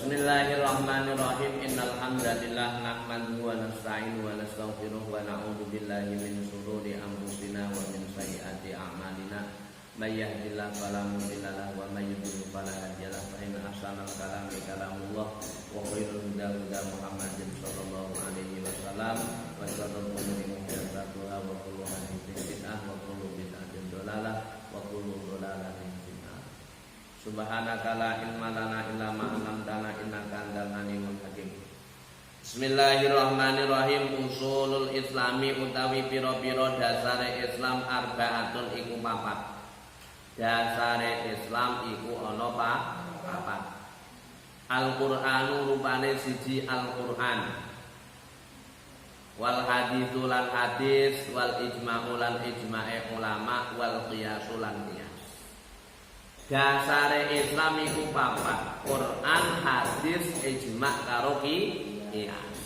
Bismillahirrahmanirrahim. Innal hamdalillah nahmaduhu wa nasta'inuhu wa nastaghfiruh wa na'udzu billahi min shururi anfusina wa min sayyiati a'malina. May yahdihillahu fala mudilla lahu wa may yudlil fala hadiya lahu. Fa inna ahsanal kalami kalamullah wa khairul huda huda Muhammadin sallallahu alaihi wasallam wa sharrul umuri muhdatsatuha wa kullu muhdatsatin bid'ah wa kullu bid'atin dhalalah wa kullu dhalalatin finnar. Subhanaka la ilma lana illa ma 'allamtana innaka antal alimul hakim. Bismillahirrahmanirrahim. Usulul Islami utawi pira-pira dasare Islam arbaatun iku papat. Dasare Islam iku ana papat. Al-Qur'anu rupane siji Al-Qur'an. Wal haditsu lan hadis, wal ijma'u lan ijma'e ulama, wal qiyasu lan qiyas. Dasare Islam iku papat: Quran, hadis, ijma' karo qiyas.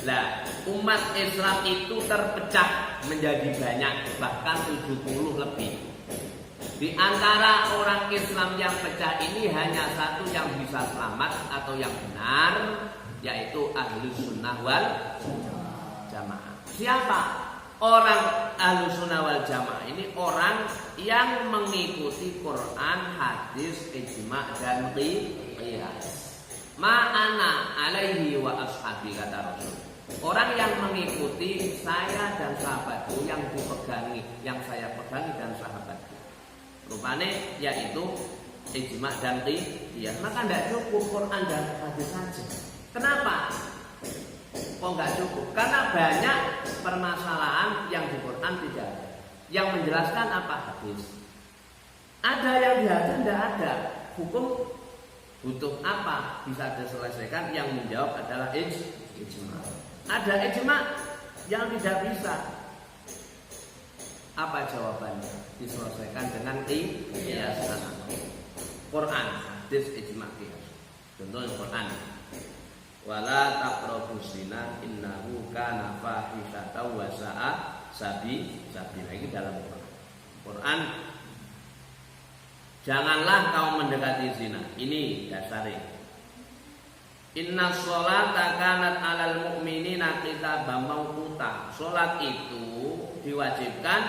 Lah, umat Islam itu terpecah menjadi banyak, bahkan 70 lebih. Di antara orang Islam yang pecah ini hanya satu yang bisa selamat atau yang benar, yaitu Ahlus Sunnah wal Jamaah. Siapa? Orang Ahlus Sunnah wal Jamaah ini orang yang mengikuti Quran, hadis, ijma' dan qiyas. Ma'ana alaihi wa ashabi, kata Rasul. Orang yang mengikuti saya dan sahabatku, yang dipegangi, yang saya pegangi dan sahabatku. Rupane yaitu ijma' dan qiyas. Maka tidak cukup Quran dan hadis saja. Kenapa? Kok nggak cukup? Karena banyak permasalahan yang di Quran tidak ada. Yang menjelaskan apa? Hadis. Ada yang di hadis tidak ada. Hukum butuh apa? Bisa diselesaikan. Yang menjawab adalah ijma'. Ada ijma' yang tidak bisa. Apa jawabannya? Diselesaikan dengan qiyas. Quran, hadis, ijma', qiyas. Contohnya Quran. Wala taqrabu zina innahu kana fahishatan wa sa'a sabila. Ini dalam Quran. Quran, janganlah kau mendekati zina. Ini dasarnya. Inna sholata kanat 'alal mu'minina kitaban mawquta. Salat itu diwajibkan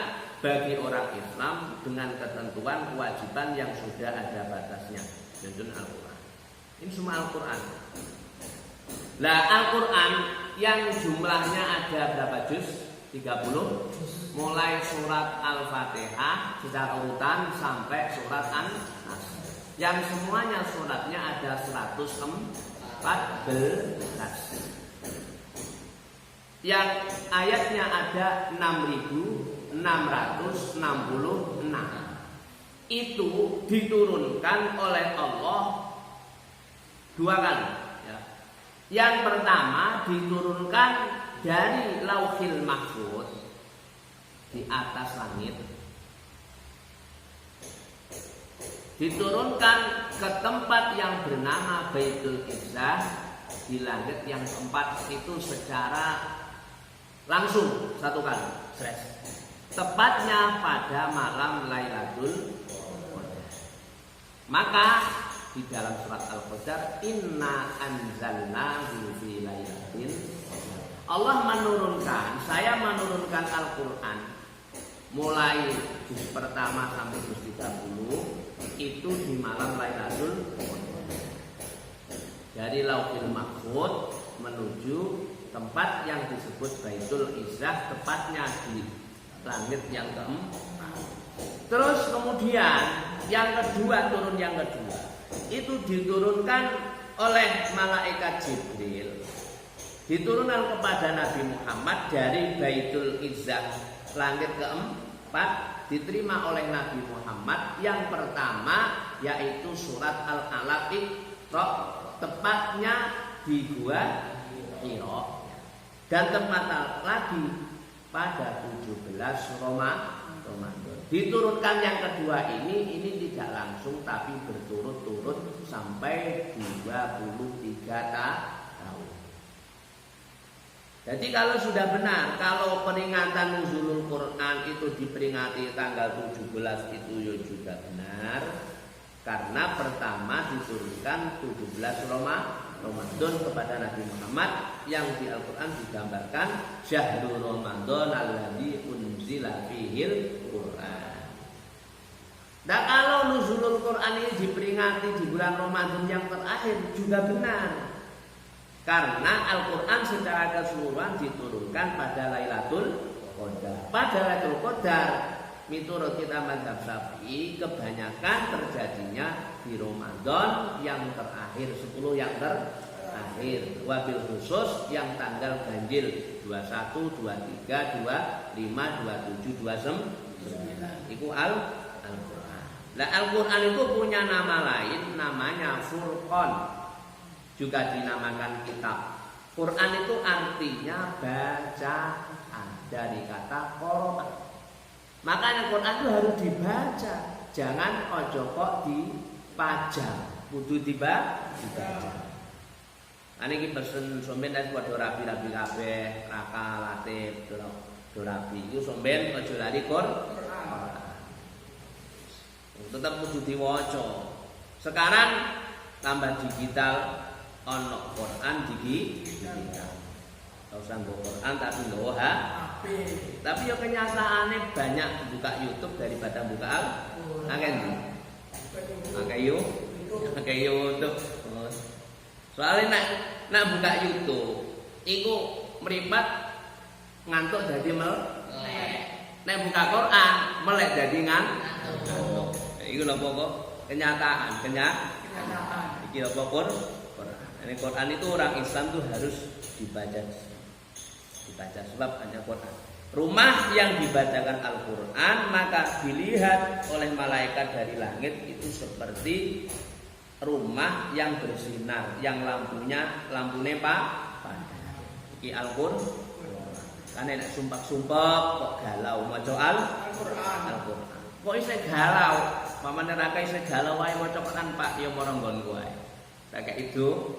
bagi orang Islam dengan ketentuan kewajiban yang sudah ada batasnya. Contoh Al-Quran. Ini semua Al-Quran. Lah Al-Quran yang jumlahnya ada berapa juz? 30. Mulai surat Al-Fatihah secara urutan sampai surat An-Nas. Yang semuanya suratnya ada 114. Yang ayatnya ada 6.666. Itu diturunkan oleh Allah dua kali. Yang pertama diturunkan dari Lauhil Mahfuz di atas langit, diturunkan ke tempat yang bernama Baitul Izzah di langit yang keempat itu secara langsung satu kali. Tepatnya pada malam Lailatul Qadar. Maka di dalam surat Al-Qadar, inna anzalnahu fi lailatin. Allah menurunkan, saya menurunkan Al-Quran mulai juz pertama sampai juz 30 itu di malam Lailatul Qadar. Dari Lauhil Mahfuz menuju tempat yang disebut Baitul Izzah, tepatnya di langit yang keempat. Terus kemudian yang kedua, turun yang kedua itu diturunkan oleh malaikat Jibril, diturunkan kepada Nabi Muhammad dari Baitul Izzah langit keempat, diterima oleh Nabi Muhammad. Yang pertama yaitu surat Al-Alaq, tepatnya di Gua Hira, dan tempat lagi pada 17 Ramadan. Diturunkan yang kedua ini tidak langsung tapi berturut-turut sampai 23 tahun. Jadi kalau sudah benar, kalau peringatan nuzulul Quran itu diperingati tanggal 17 itu ya juga benar. Karena pertama diturunkan 17 Ramadan kepada Nabi Muhammad yang di Al-Quran digambarkan Syahrul Ramadan alladzi unzila fihil Quran. Nah kalau nuzulul Quran ini diperingati di bulan Ramadan yang terakhir juga benar. Karena Al-Quran secara keseluruhan diturunkan pada Lailatul Qadar. Pada Lailatul Qadar miturut kita mazhab Syafi'i kebanyakan terjadinya di Ramadan yang terakhir, 10 yang terakhir. Wabil khusus yang tanggal ganjil 21, 23, 25, 27, 29. Itu Al-Quran. Nah Al-Quran itu punya nama lain, namanya Furqan. Juga dinamakan kitab. Quran itu artinya bacaan dari kata Qur'an. Makanya Quran itu harus dibaca, jangan ojo kok dipajang, kudu dibaca. Ane iki pesen somben nek padha rapi-rapi kabeh, raka latif, rapi. Iku somben ojo lali Quran. Tetap kudu diwaca. Sekarang tambah digital ono Quran digital. Gak usah nggo Quran tapi nggo HP. Tapi ya kenyataannya banyak buka YouTube daripada buka Al-Quran. Pakai YouTube. Soalnya nak buka YouTube, iku meripat ngantuk dadi melek. Nek buka Quran melek dadi ngantuk. Iku lho pokok kenyataan. Iki lho pokok Quran. Ini Quran itu orang Islam tuh harus dibaca sebab hanya Quran. Rumah yang dibacakan Al-Quran maka dilihat oleh malaikat dari langit itu seperti rumah yang bersinar, yang lampunya padam. Iki Al-Quran. Kan nek sumpah-sumpah kok galau maca Al-Quran. Kok isih galau? Pamane neraka isih galau wae maca Quran Pak, ya mara nggonku wae. Tak itu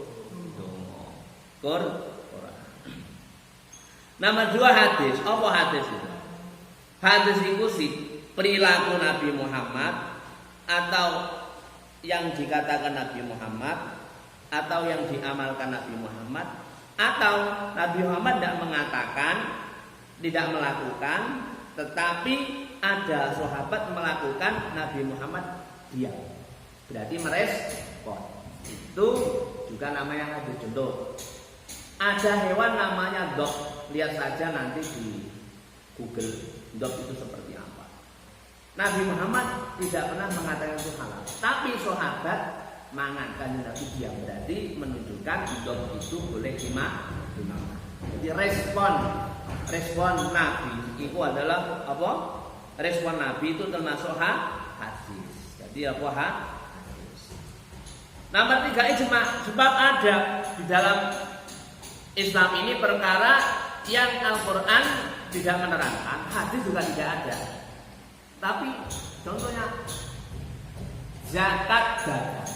Quran. Nomor 2 hadis. Apa hadis itu? Hadis itu sih perilaku Nabi Muhammad atau yang dikatakan Nabi Muhammad atau yang diamalkan Nabi Muhammad atau Nabi Muhammad tidak mengatakan, tidak melakukan, tetapi ada sahabat melakukan, Nabi Muhammad diam. Berarti merespon. Itu juga namanya hadis contoh. Ada hewan namanya dog. Lihat saja nanti di Google dog itu seperti apa. Nabi Muhammad tidak pernah mengatakan itu halal. Tapi sahabat mangan kan Nabi diam. Berarti menunjukkan dog itu boleh dimakan. Jadi respon Nabi itu adalah apa? Respon Nabi itu termasuk hadis. Jadi apa hadis. Nomor 3 ijma. Sebab ada di dalam Islam ini perkara yang Al-Quran tidak menerangkan, hadis juga tidak ada. Tapi contohnya zakat dagang.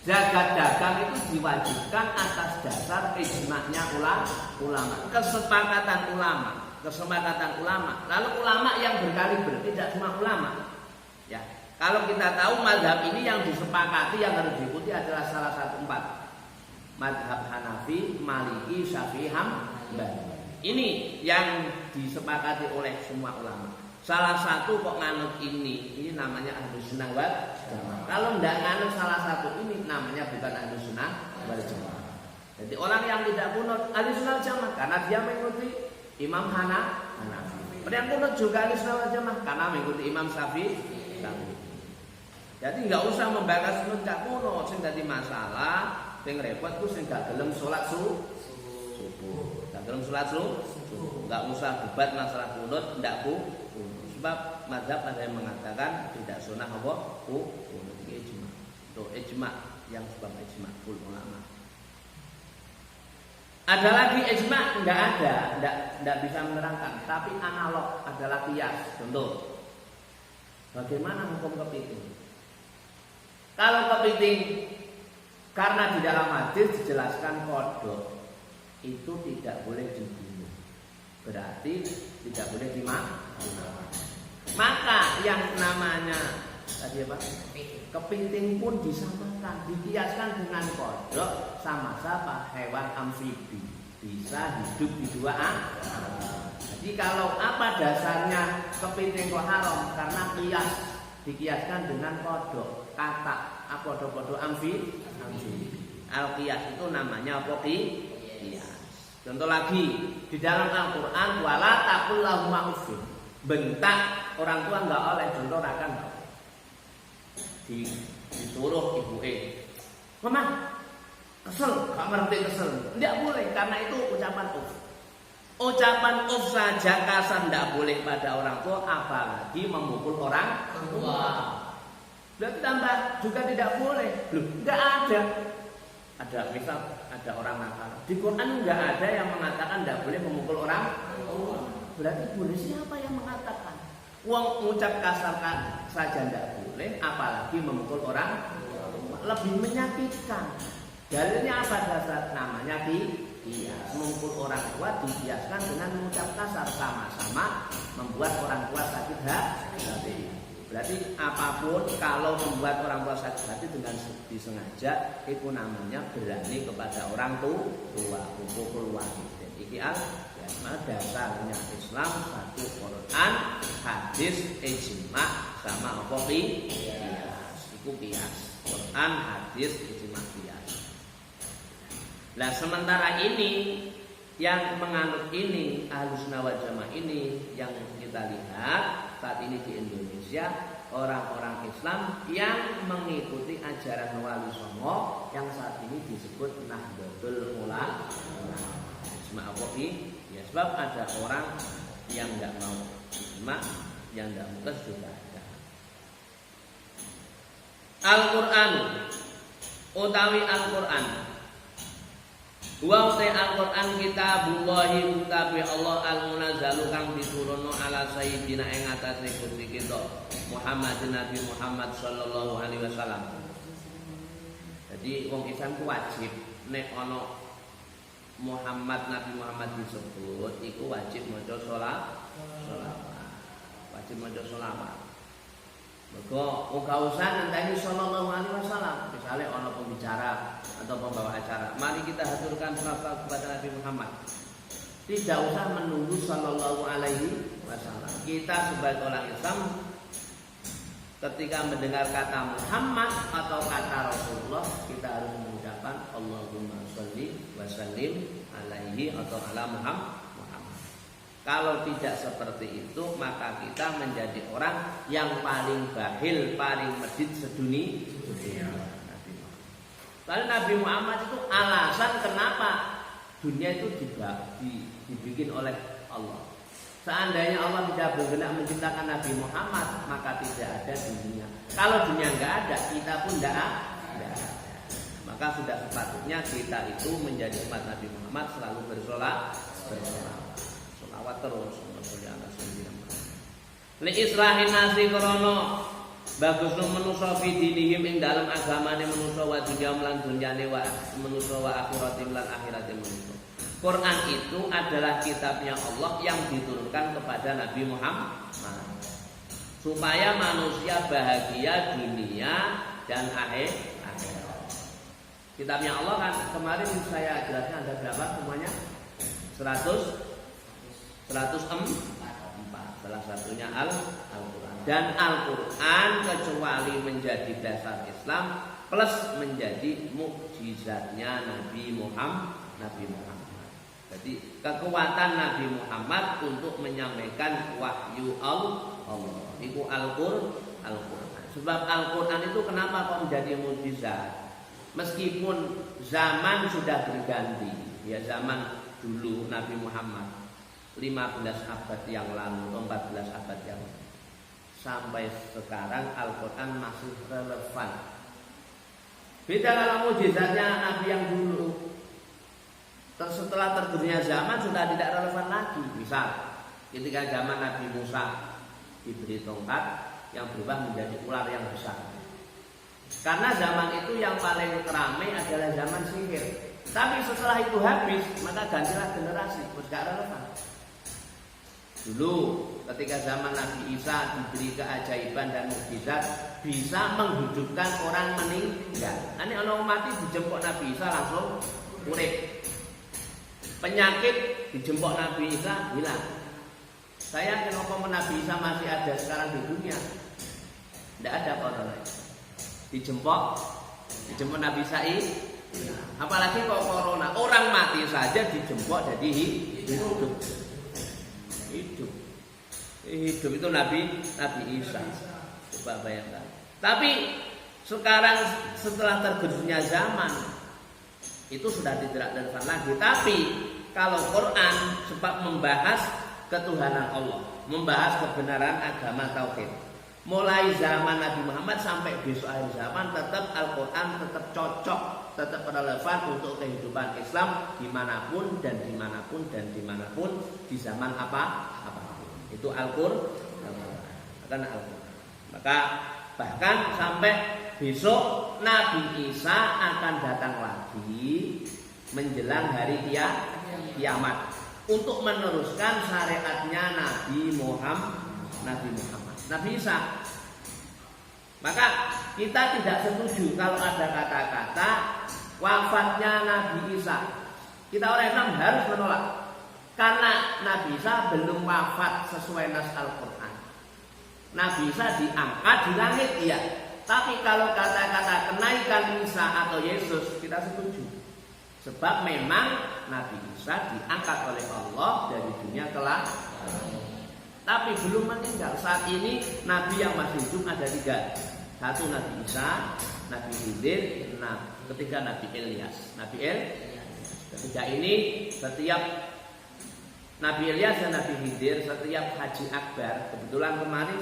Zakat dagang itu diwajibkan atas dasar ijma'nya ulama, kesepakatan ulama. Lalu ulama yang berkaliber, tidak semua ulama. Ya, kalau kita tahu mazhab ini yang disepakati yang harus diikuti adalah salah satu 4. Mazhab Hanafi, Maliki, Syafi'i, Hambali. Ini yang disepakati oleh semua ulama. Salah satu kok nganut ini namanya Ahlus Sunnah wal Jamaah. Kalau tidak nganut salah satu ini namanya bukan Ahlus Sunnah wal Jamaah. Jadi orang yang tidak kunut Ahlus Sunnah wal Jamaah karena dia mengikuti Imam Hanafi. Yang kunut juga Ahlus Sunnah wal Jamaah karena mengikuti Imam Syafi'i. Jadi nggak usah membahas kunut gak kunut, sing dadi masalah. Sing repot ku sing gak gelem salat subuh. Gak gelem salat subuh. Enggak usah debat masalah kunut, ndak sebab mazhab ada yang mengatakan tidak sunnah apa? Kunut iki ijma. Itu ijma yang sebab ijma ulama. Ada lagi ijma enggak ada, enggak bisa menerangkan, tapi analog adalah qiyas. Contoh. Bagaimana hukum kepiting? Kalau kepiting karena di dalam hadis dijelaskan kodok itu tidak boleh dibunuh, berarti tidak boleh dimakan. Maka yang namanya tadi apa? Kepiting pun disamakan, dikiaskan dengan kodok sama-sama hewan amfibi, bisa hidup di dua alam. Jadi kalau apa dasarnya kepiting kok haram? Karena dikiaskan dengan kodok, kata kodok amfibi. Al-qiyas itu namanya apa? Qiyas. Contoh lagi di dalam Al-Quran, wala taqul lahum uffin. Bentak orang tua nggak oleh, contoh rakan nggak oleh. Disuruh ibu mama kesel, nggak ngerti kesel, tidak boleh karena itu ucapan uff. Ucapan uff saja kasar tidak boleh pada orang tua, apalagi memukul orang tua. Berarti tambah juga tidak boleh. Loh, nggak ada. Ada misal ada orang nakal. Di Quran nggak ada yang mengatakan tidak boleh memukul orang tua. Berarti boleh siapa yang mengatakan? Uang ucap kasar saja tidak boleh, apalagi memukul orang lebih menyakitkan. Dalilnya apa dasar? Namanya kias. Memukul orang tua dikiaskan dengan mengucap kasar, sama-sama membuat orang tua sakit hati. Berarti apapun kalau membuat orang tua sakit hati dengan disengaja, itu namanya berani kepada orang tua, pukul wajib. Iki dasarnya Islam satu Quran, hadis, ijma sama apa qiyas. Iku qiyas. Quran, hadis, ijma, qiyas. Nah, sementara ini yang menganut ini Ahlussunnah wal Jamaah ini yang kita lihat saat ini di Indonesia, orang-orang Islam yang mengikuti ajaran Wali Songo yang saat ini disebut Nahdlatul Ulama. Maaf ya, sebab ada orang yang tidak mau ijma, yang tidak mau juga ada. Al-Quran utawi Al-Quran, wa utai Al-Quran kitabullahi kitabi Allah al-munazzalu kang diturunno ala sayyidina ing atase Gusti kita Muhammadin Nabi Muhammad sallallahu alaihi wasallam. Jadi wong Islam ku wajib nek ana Muhammad, Nabi Muhammad disebut, itu wajib maca sholawat. Wajib maca sholawat. Mergo ora usah ngenteni sallallahu alaihi wasallam. Misalnya ana pembicara atau pembawa acara, mari kita haturkan sholawat kepada Nabi Muhammad. Tidak usah menunggu sallallahu alaihi wasallam. Kita sebagai orang Islam ketika mendengar kata Muhammad atau kata Rasulullah, kita harus mengucapkan Allahumma sholli wa sallim alaihi atau ala Muhammad. Kalau tidak seperti itu, maka kita menjadi orang yang paling bakhil, paling medit sedunia. Lalu Nabi Muhammad itu alasan kenapa dunia itu dibikin oleh Allah. Seandainya Allah tidak berkehendak menciptakan Nabi Muhammad, maka tidak ada dunia. Kalau dunia nggak ada, kita pun tidak ada. Maka sudah sepatutnya kita itu menjadi umat Nabi Muhammad selalu bersolawat terus. Li islahin nasi krono bagusno manusa fi dinihim ing dalam agamane manusa wa dunyam lan dunyane wa manusa wa akhiratim lan akhirate manusa. Quran itu adalah kitabnya Allah yang diturunkan kepada Nabi Muhammad supaya manusia bahagia dunia dan akhirat. Kitabnya Allah kan kemarin saya jelaskan ada berapa semuanya? 104. Salah satunya Al-Quran. Dan Al-Quran kecuali menjadi dasar Islam plus menjadi mukjizatnya Nabi Muhammad. Jadi kekuatan Nabi Muhammad untuk menyampaikan wahyu Allah itu Al-Quran. Sebab Al-Quran itu kenapa kok menjadi mukjizat? Meskipun zaman sudah berganti, ya zaman dulu Nabi Muhammad 15 abad yang lalu, 14 abad yang lalu, sampai sekarang Al-Quran masih relevan. Beda kalau mukjizatnya Nabi yang dulu. Setelah tergernya zaman sudah tidak relevan lagi. Misal ketika zaman Nabi Musa diberi tongkat yang berubah menjadi ular yang besar. Karena zaman itu yang paling ramai adalah zaman sihir. Tapi setelah itu habis, maka gantilah generasi, tidak relevan. Dulu ketika zaman Nabi Isa diberi keajaiban dan mukjizat bisa menghidupkan orang meninggal. Ini orang mati dijemput Nabi Isa langsung urip. Penyakit dijemput Nabi Isa hilang. Saya kenapa Nabi Isa masih ada sekarang di dunia? Tidak ada corona. Dijemput Nabi Isa apalagi kok corona. Orang mati saja dijemput jadi hidup. Hidup itu Nabi Isa. Coba bayangkan. Tapi sekarang setelah tergerusnya zaman itu sudah tidak relevan lagi. Tapi kalau Quran sebab membahas ketuhanan Allah, membahas kebenaran agama tauhid. Mulai zaman Nabi Muhammad sampai besok akhir zaman tetap Al-Quran tetap cocok, tetap relevan untuk kehidupan Islam dimanapun dan dimanapun dan dimanapun di zaman apapun. Itu Al-Quran. Maka bahkan sampai besok Nabi Isa akan datang lagi menjelang hari kiamat untuk meneruskan syariatnya Nabi Muhammad. Nabi Isa. Maka kita tidak setuju kalau ada kata-kata wafatnya Nabi Isa. Kita orang Islam harus menolak. Karena Nabi Isa belum wafat sesuai nas Al-Quran. Nabi Isa diangkat di langit, iya. Tapi kalau kata-kata kenaikan Isa atau Yesus kita setuju. Sebab memang Nabi Isa diangkat oleh Allah dari dunia ke langit. Tapi belum meninggal. Saat ini Nabi yang masih hidup ada 3. Satu Nabi Isa, Nabi Khidir, ketiga Nabi Ilyas. Ketiga ini setiap Nabi Ilyas dan Nabi Khidir setiap Haji Akbar, kebetulan kemarin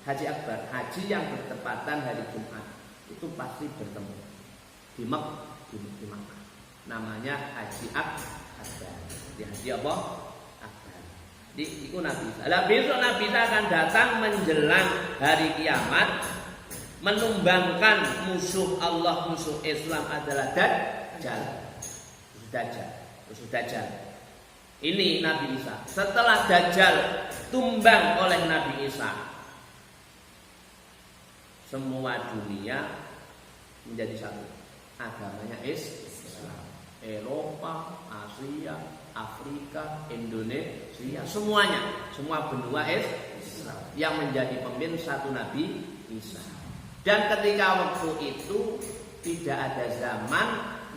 Haji Akbar, haji yang bertepatan hari Jumat, itu pasti bertemu di Makkah. Namanya Haji Akbar. Di haji apa? Itu Nabi Isa. Besok Nabi Isa akan datang menjelang hari kiamat, menumbangkan musuh Allah, musuh Islam adalah Dajjal. Ini Nabi Isa. Setelah Dajjal tumbang oleh Nabi Isa, semua dunia menjadi satu. Agamanya Islam. Eropa, Asia, Afrika, Indonesia, semuanya, semua benua Islam yang menjadi pemimpin satu Nabi Isa. Dan ketika waktu itu tidak ada zaman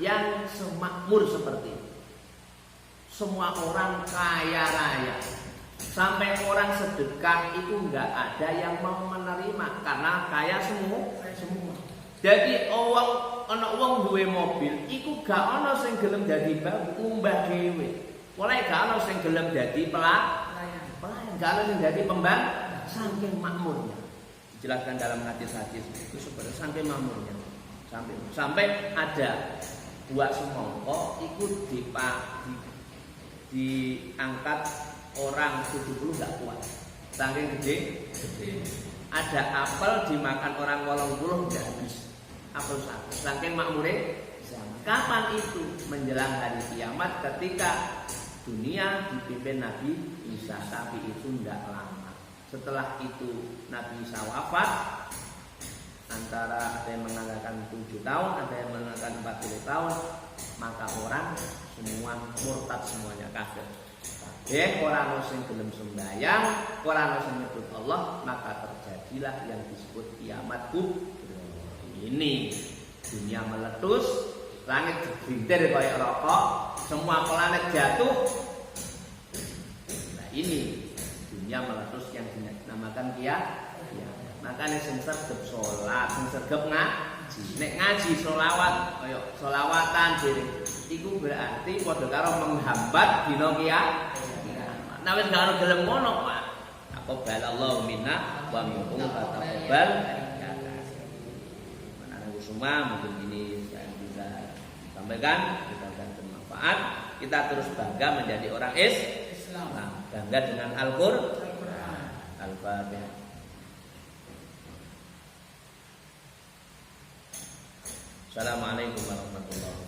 yang semakmur seperti itu. Semua orang kaya raya, sampai orang sedekah itu nggak ada yang mau menerima karena kaya semua. Jadi ana wong duwe mobil, iku gak ana sing gelem dadi umbah dhewe. Mulai gak ana sing gelem dadi pelayan, gak ana sing dadi pembang, saking makmurnya. Dijelaskan dalam hadis-hadis itu sebenarnya saking makmurnya. Sampai ada buah semongko ikut diangkat orang 70 gak kuat. Saking gede. Ada apel dimakan orang 80 gak habis. Apel satu, saking makmure zaman. Kapan itu? Menjelang hari kiamat ketika dunia dipimpin Nabi Isa. Tapi itu tidak lama. Setelah itu Nabi Isa wafat. Antara ada yang mengatakan 7 tahun, ada yang mengatakan 40 tahun. Maka orang semua murtad, semuanya kafir. Orang yang gelem sembahyang, orang yang menyebut Allah, maka terjadilah yang disebut kiamat kubra. Ini dunia meletus, langit digelintir kayak rokok, semua planet jatuh. Nah ini dunia meletus yang dinamakan kiamat. Makanya sing sregep salat, sing sregep ngaji. Nek ngaji selawat, kaya selawatan dhewe iku berarti padha karo menghambat dina kiamat. Nah wis gak ono gelem ngono, Pak. Aqballallahu minna wa minkum taqabbal. Semua mungkin ini saya bisa sampaikan, kita akan bermanfaat. Kita terus bangga menjadi orang Islam, bangga dengan Al-Quran. Al-Fatihah. Assalamualaikum warahmatullahi wabarakatuh.